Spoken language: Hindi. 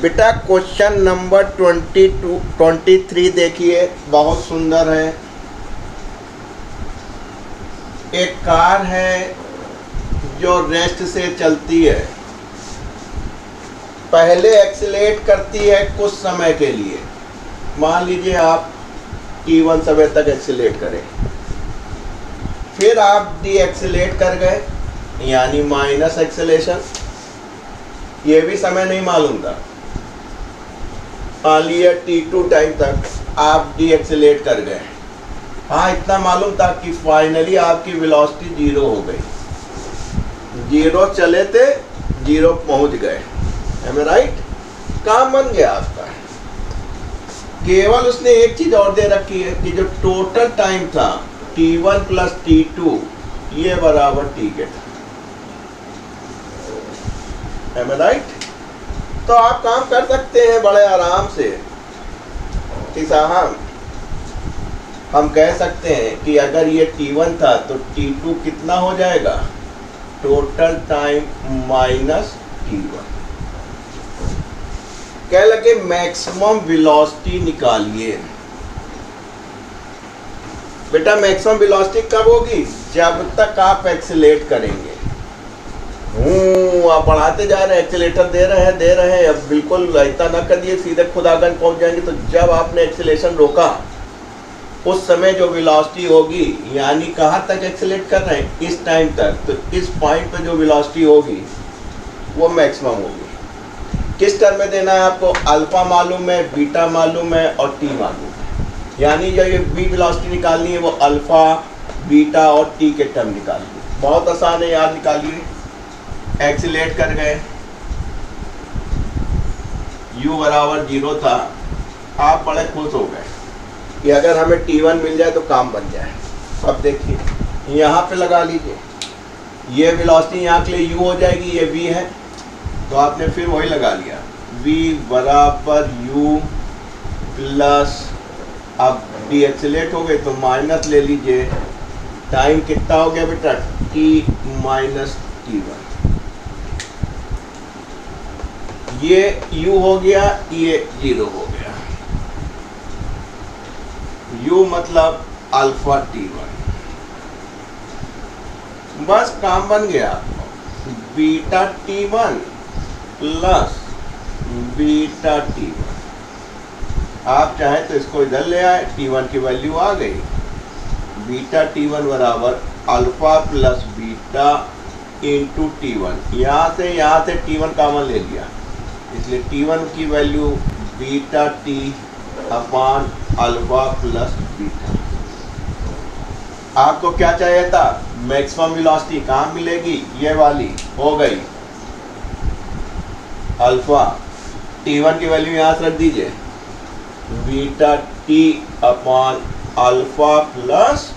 बेटा क्वेश्चन नंबर 23 देखिए, बहुत सुंदर है। एक कार है जो रेस्ट से चलती है, पहले एक्सीलेट करती है कुछ समय के लिए। मान लीजिए आप t1 समय तक एक्सीलेट करें, फिर आप डी एक्सीलेट कर गए, यानी माइनस एक्सीलेशन। ये भी समय नहीं मालूम था। मान लिया t2 टाइम तक आप डी एक्सीलेट कर गए। हाँ, इतना मालूम था कि फाइनली आपकी वेलोसिटी 0 हो गई। 0 चले थे, 0 पहुंच गए। एम आई राइट? काम बन गया आपका। केवल उसने एक चीज और दे रखी है कि जो टोटल टाइम था t1 प्लस t2 ये बराबर t के था। एम आई राइट? तो आप काम कर सकते हैं बड़े आराम से कि साहब हम कह सकते हैं कि अगर ये t1 था तो t2 कितना हो जाएगा, टोटल टाइम माइनस t1। कह लगे मैक्सिमम वेलोसिटी निकालिए। बेटा मैक्सिमम वेलोसिटी कब होगी? जब तक आप एक्सीलेट करेंगे। आप बढ़ाते जा रहे हैं, एक्सीलेटर दे रहे हैं, अब बिल्कुल ऐसा ना करिए सीधे खुदागंज पहुंच जाएंगे। तो जब आपने एक्सीलेशन रोका उस समय जो वेलोसिटी होगी, यानी कहाँ तक एक्सीलेट कर रहे हैं, इस टाइम तक, तो इस पॉइंट पे जो वेलोसिटी होगी वो मैक्सिमम होगी। किस टर्म में देना है आपको? अल्फा मालूम है, बीटा मालूम है और टी मालूम है। यानी जो ये बी वेलोसिटी निकालनी है वो अल्फा, बीटा और टी के टर्म निकालनी है। बहुत आसान है यार, निकालिए। एक्सीलेट कर गए, u बराबर 0 था, आप बड़े खुश हो गए कि अगर हमें t1 मिल जाए तो काम बन जाए। अब देखिए यहाँ पे लगा लीजिए, ये वेलोसिटी यहाँ के लिए u हो जाएगी, ये v है, तो आपने फिर वही लगा लिया, v बराबर u प्लस, अब डी एक्सीलेट हो गए तो माइनस ले लीजिए। टाइम कितना हो गया बेटा? t minus t1। ये u हो गया, ये 0 हो गया। u मतलब अल्फा t1। बस काम बन गया। Beta t1 plus beta t1। आप चाहे तो इसको इधर ले आए, t1 की वैल्यू आ गई। बीटा t1 बराबर alpha plus beta into t1। यहाँ से t1 कॉमन ले लिया, इसलिए t1 की वैल्यू बीटा t अपान अल्फा प्लस बीटा। आपको क्या चाहिए था? Maximum velocity. कहाँ मिलेगी? ये वाली हो गई अल्फा। t1 की वैल्यू यहाँ से रख दीजिए, बीटा t अपान अल्फा प्लस